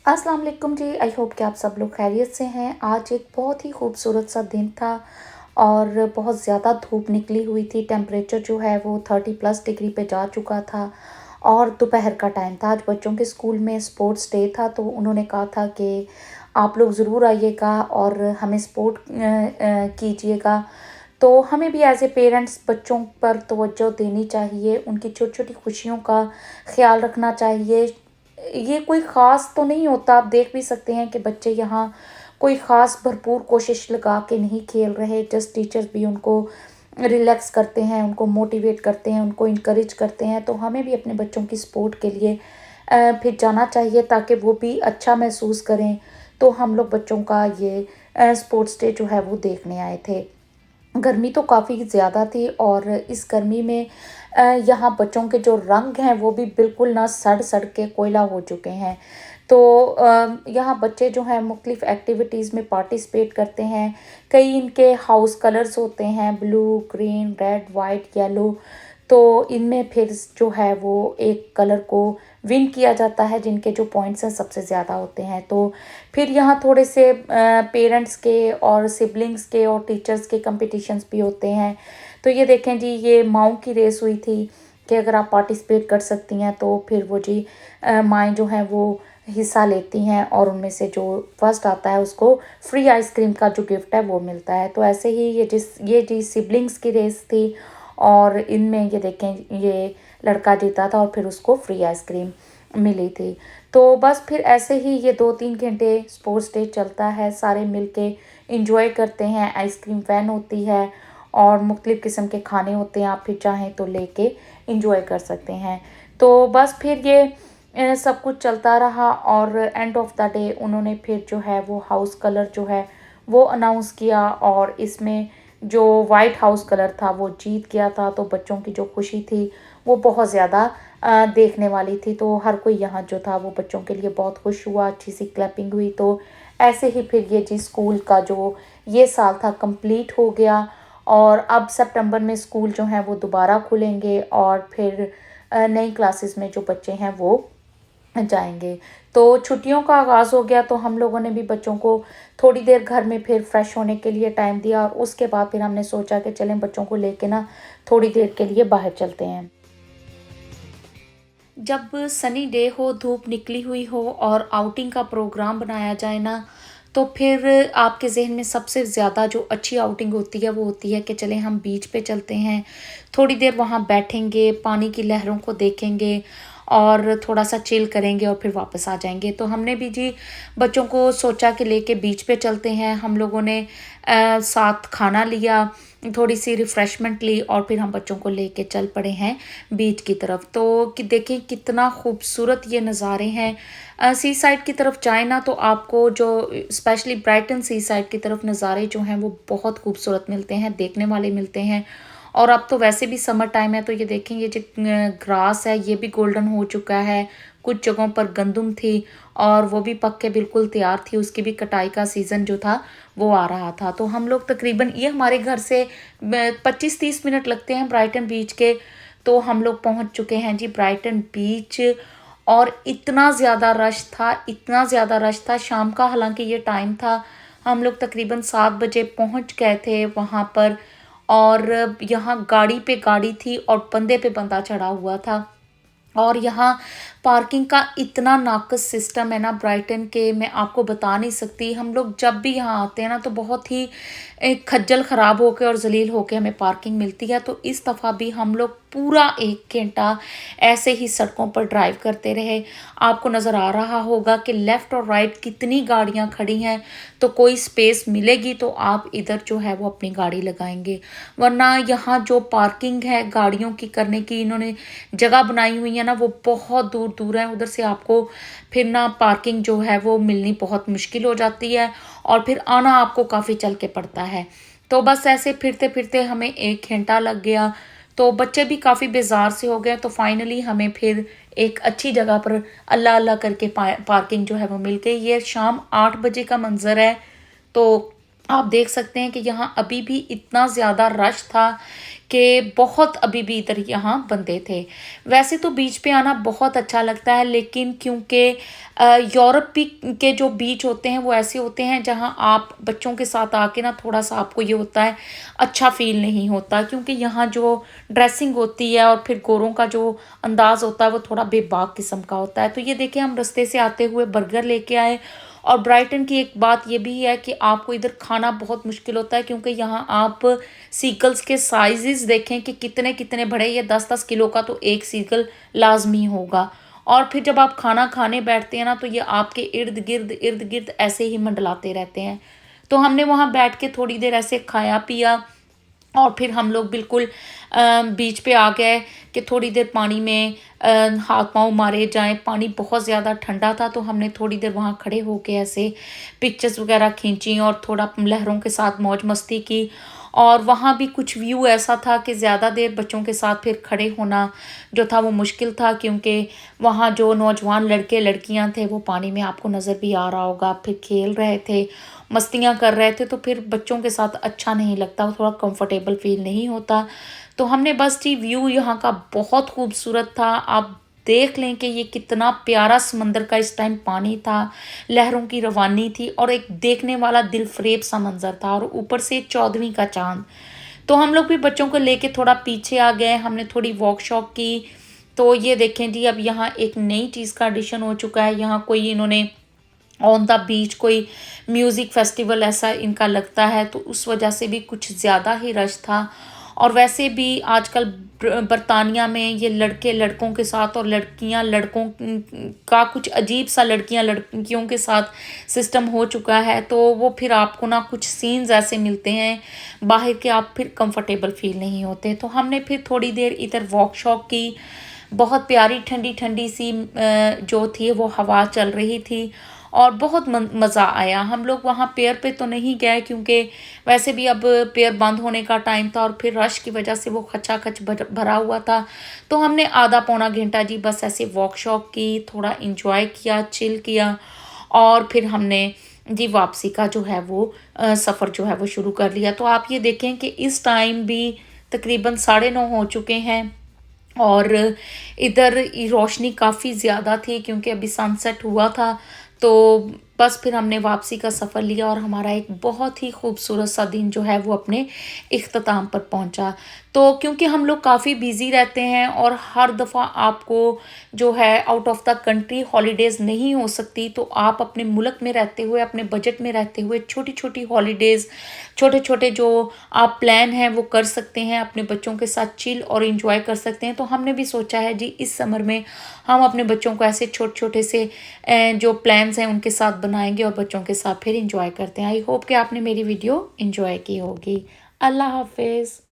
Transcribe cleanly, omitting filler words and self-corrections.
अस्सलाम वालेकुम जी। I hope कि आप सब लोग खैरियत से हैं। आज एक बहुत ही खूबसूरत सा दिन था और बहुत ज़्यादा धूप निकली हुई थी। टेम्परेचर जो है वो 30+ डिग्री पे जा चुका था और दोपहर का टाइम था। आज बच्चों के स्कूल में स्पोर्ट्स डे था, तो उन्होंने कहा था कि आप लोग ज़रूर आइएगा और हमें सपोर्ट कीजिएगा। तो हमें भी एज ए पेरेंट्स बच्चों पर तवज्जो देनी चाहिए, उनकी छोटी छोटी खुशियों का ख्याल रखना चाहिए। ये कोई ख़ास तो नहीं होता, आप देख भी सकते हैं कि बच्चे यहाँ कोई ख़ास भरपूर कोशिश लगा के नहीं खेल रहे। जस्ट टीचर्स भी उनको रिलैक्स करते हैं, उनको मोटिवेट करते हैं, उनको इनकरेज करते हैं। तो हमें भी अपने बच्चों की सपोर्ट के लिए फिर जाना चाहिए ताकि वो भी अच्छा महसूस करें। तो हम लोग बच्चों का ये स्पोर्ट्स डे जो है वो देखने आए थे। गर्मी तो काफ़ी ज़्यादा थी और इस गर्मी में यहाँ बच्चों के जो रंग हैं वो भी बिल्कुल ना सड़ सड़ के कोयला हो चुके हैं। तो यहाँ बच्चे जो हैं मुख्तलिफ़ एक्टिविटीज़ में पार्टिसिपेट करते हैं। कई इनके हाउस कलर्स होते हैं, blue, green, red, white, yellow. तो इनमें फिर जो है वो एक कलर को विन किया जाता है जिनके जो पॉइंट्स हैं सबसे ज़्यादा होते हैं। तो फिर यहाँ थोड़े से पेरेंट्स के और सिबलिंग्स के और टीचर्स के कंपटीशंस भी होते हैं। तो ये देखें जी, ये माओ की रेस हुई थी कि अगर आप पार्टिसिपेट कर सकती हैं तो फिर वो जी माएँ जो हैं वो हिस्सा लेती हैं और उनमें से जो फर्स्ट आता है उसको फ्री आइसक्रीम का जो गिफ्ट है वो मिलता है। तो ऐसे ही ये जी सिबलिंग्स की रेस थी और इनमें ये देखें ये लड़का जीता था और फिर उसको फ्री आइसक्रीम मिली थी। तो बस फिर ऐसे ही ये 2-3 घंटे स्पोर्ट्स डे चलता है, सारे मिलके इंजॉय करते हैं। आइसक्रीम वैन होती है और मुख्तलिफ़ किस्म के खाने होते हैं, आप फिर चाहें तो लेके इंजॉय कर सकते हैं। तो बस फिर ये सब कुछ चलता रहा और एंड ऑफ द डे उन्होंने फिर जो है वो हाउस कलर जो है वो अनाउंस किया और इसमें जो वाइट हाउस कलर था वो जीत गया था। तो बच्चों की जो खुशी थी वो बहुत ज़्यादा देखने वाली थी। तो हर कोई यहाँ जो था वो बच्चों के लिए बहुत खुश हुआ, अच्छी सी क्लैपिंग हुई। तो ऐसे ही फिर ये जी स्कूल का जो ये साल था कंप्लीट हो गया और अब सितंबर में स्कूल जो हैं वो दोबारा खुलेंगे और फिर नई क्लासेस में जो बच्चे हैं वो जाएंगे। तो छुट्टियों का आगाज़ हो गया, तो हम लोगों ने भी बच्चों को थोड़ी देर घर में फिर फ्रेश होने के लिए टाइम दिया और उसके बाद फिर हमने सोचा कि चलें बच्चों को लेके ना थोड़ी देर के लिए बाहर चलते हैं। जब सनी डे हो, धूप निकली हुई हो और आउटिंग का प्रोग्राम बनाया जाए ना, तो फिर आपके ज़हन में सबसे ज़्यादा जो अच्छी आउटिंग होती है वो होती है कि चलें हम बीच पे चलते हैं, थोड़ी देर वहाँ बैठेंगे, पानी की लहरों को देखेंगे और थोड़ा सा चिल करेंगे और फिर वापस आ जाएंगे। तो हमने भी जी बच्चों को सोचा कि लेके बीच पे चलते हैं। हम लोगों ने साथ खाना लिया, थोड़ी सी रिफ़्रेशमेंट ली और फिर हम बच्चों को लेके चल पड़े हैं बीच की तरफ। तो कि देखें कितना खूबसूरत ये नज़ारे हैं। सी साइड की तरफ जाए ना तो आपको जो स्पेशली ब्राइटन सी साइड की तरफ नज़ारे जो हैं वो बहुत खूबसूरत मिलते हैं, देखने वाले मिलते हैं। और अब तो वैसे भी समर टाइम है, तो ये देखें ये जो ग्रास है ये भी गोल्डन हो चुका है। कुछ जगहों पर गंदम थी और वो भी पक के बिल्कुल तैयार थी, उसकी भी कटाई का सीज़न जो था वो आ रहा था। तो हम लोग तकरीबन ये हमारे घर से 25-30 मिनट लगते हैं ब्राइटन बीच के। तो हम लोग पहुंच चुके हैं जी ब्राइटन बीच और इतना ज़्यादा रश था, इतना ज़्यादा रश था शाम का, हालांकि ये टाइम था। हम लोग तकरीबन 7 बजे पहुंच गए थे वहाँ पर और यहाँ गाड़ी पे गाड़ी थी और बंदे पे बंदा चढ़ा हुआ था। और यहाँ पार्किंग का इतना नाक़िस सिस्टम है ना ब्राइटन के, मैं आपको बता नहीं सकती। हम लोग जब भी यहाँ आते हैं ना तो बहुत ही खज्जल ख़राब होके और ज़लील होके हमें पार्किंग मिलती है। तो इस दफ़ा भी हम लोग पूरा 1 घंटा ऐसे ही सड़कों पर ड्राइव करते रहे। आपको नज़र आ रहा होगा कि लेफ़्ट और राइट कितनी गाड़ियाँ खड़ी हैं, तो कोई स्पेस मिलेगी तो आप इधर जो है वो अपनी गाड़ी लगाएंगे, वरना यहाँ जो पार्किंग है गाड़ियों की करने की इन्होंने जगह बनाई हुई है ना वो बहुत दूर दूर है। उधर से आपको फिर ना पार्किंग जो है वो मिलनी बहुत मुश्किल हो जाती है और फिर आना आपको काफ़ी चल के पड़ता है। तो बस ऐसे फिरते फिरते हमें 1 घंटा लग गया। तो बच्चे भी काफ़ी बेजार से हो गए, तो फाइनली हमें फिर एक अच्छी जगह पर अल्लाह अल्लाह करके पार्किंग जो है वो मिल गई। ये शाम 8 बजे का मंजर है। तो आप देख सकते हैं कि यहाँ अभी भी इतना ज़्यादा रश था कि बहुत अभी भी इधर यहाँ बंदे थे। वैसे तो बीच पे आना बहुत अच्छा लगता है, लेकिन क्योंकि यूरोप भी के जो बीच होते हैं वो ऐसे होते हैं जहाँ आप बच्चों के साथ आके ना थोड़ा-सा आपको ये होता है, अच्छा फ़ील नहीं होता, क्योंकि यहाँ जो ड्रेसिंग होती है और फिर गोरों का जो अंदाज़ होता है वो थोड़ा बेबाक किस्म का होता है। तो ये देखिए हम रास्ते से आते हुए बर्गर लेके आए। और ब्राइटन की एक बात ये भी है कि आपको इधर खाना बहुत मुश्किल होता है, क्योंकि यहाँ आप सीगल्स के साइज़ेज़ देखें कि कितने-कितने बड़े, ये 10-10 किलो का तो एक सीगल लाज़मी होगा। और फिर जब आप खाना खाने बैठते हैं ना, तो ये आपके इर्द-गिर्द ऐसे ही मंडलाते रहते हैं। तो हमने वहाँ बैठ के थोड़ी देर ऐसे खाया-पिया और फिर हम लोग बिल्कुल बीच पे आ गए कि थोड़ी देर पानी में हाथ-पाँव मारे जाएँ। पानी बहुत ज़्यादा ठंडा था, तो हमने थोड़ी देर वहाँ खड़े होके ऐसे पिक्चर्स वगैरह खींची और थोड़ा लहरों के साथ मौज-मस्ती की। और वहाँ भी कुछ व्यू ऐसा था कि ज़्यादा देर बच्चों के साथ फिर खड़े होना जो था वो मुश्किल था, क्योंकि वहाँ जो नौजवान लड़के-लड़कियाँ थे वो पानी में आपको नज़र भी आ रहा होगा, फिर खेल रहे थे, मस्तियाँ कर रहे थे, तो फिर बच्चों के साथ अच्छा नहीं लगता, थोड़ा कंफर्टेबल फ़ील नहीं होता। तो हमने बस जी व्यू यहाँ का बहुत खूबसूरत था। आप देख लें कि ये कितना प्यारा समंदर का इस टाइम पानी था, लहरों की रवानी थी और एक देखने वाला दिलफ़रेब सा मंज़र था, और ऊपर से 14वीं का चाँद। तो हम लोग भी बच्चों को लेके थोड़ा पीछे आ गए, हमने थोड़ी वॉक-शॉक की। तो ये देखें जी, अब यहाँ एक नई चीज़ का एडिशन हो चुका है, यहाँ कोई इन्होंने ऑन द बीच कोई म्यूज़िक फेस्टिवल ऐसा इनका लगता है, तो उस वजह से भी कुछ ज़्यादा ही रश था। और वैसे भी आजकल बरतानिया में ये लड़के लड़कों के साथ और लड़कियां लड़कों का कुछ अजीब सा लड़कियां लड़कियों के साथ सिस्टम हो चुका है। तो वो फिर आपको ना कुछ सीन्स ऐसे मिलते हैं बाहर के, आप फिर कंफर्टेबल फील नहीं होते। तो हमने फिर थोड़ी देर इधर वॉक शॉप की। बहुत प्यारी ठंडी ठंडी सी जो थी वो हवा चल रही थी और बहुत मज़ा आया। हम लोग वहाँ पियर पे तो नहीं गए, क्योंकि वैसे भी अब पियर बंद होने का टाइम था और फिर रश की वजह से वो खचाखच भरा हुआ था। तो हमने आधा पौना घंटा जी बस ऐसे वॉक शॉप की, थोड़ा इंजॉय किया, चिल किया और फिर हमने जी वापसी का जो है वो सफ़र जो है वो शुरू कर लिया। तो आप ये देखें कि इस टाइम भी तकरीबन 9:30 हो चुके हैं और इधर रोशनी काफ़ी ज़्यादा थी, क्योंकि अभी सनसेट हुआ था। तो बस फिर हमने वापसी का सफ़र लिया और हमारा एक बहुत ही खूबसूरत सा दिन जो है वो अपने इख्तिताम पर पहुंचा। तो क्योंकि हम लोग काफ़ी बिज़ी रहते हैं और हर दफ़ा आपको जो है out of the country holidays नहीं हो सकती, तो आप अपने मुल्क में रहते हुए, अपने बजट में रहते हुए छोटी छोटी हॉलीडेज़, छोटे छोटे जो आप प्लान हैं वो कर सकते हैं, अपने बच्चों के साथ चिल और इंजॉय कर सकते हैं। तो हमने भी सोचा है जी इस समर में हम अपने बच्चों को ऐसे छोटे छोटे से जो प्लान्स हैं उनके साथ बनाएंगे और बच्चों के साथ फिर इंजॉय करते हैं। आई होप कि आपने मेरी वीडियो इंजॉय की होगी। अल्लाह हाफिज़।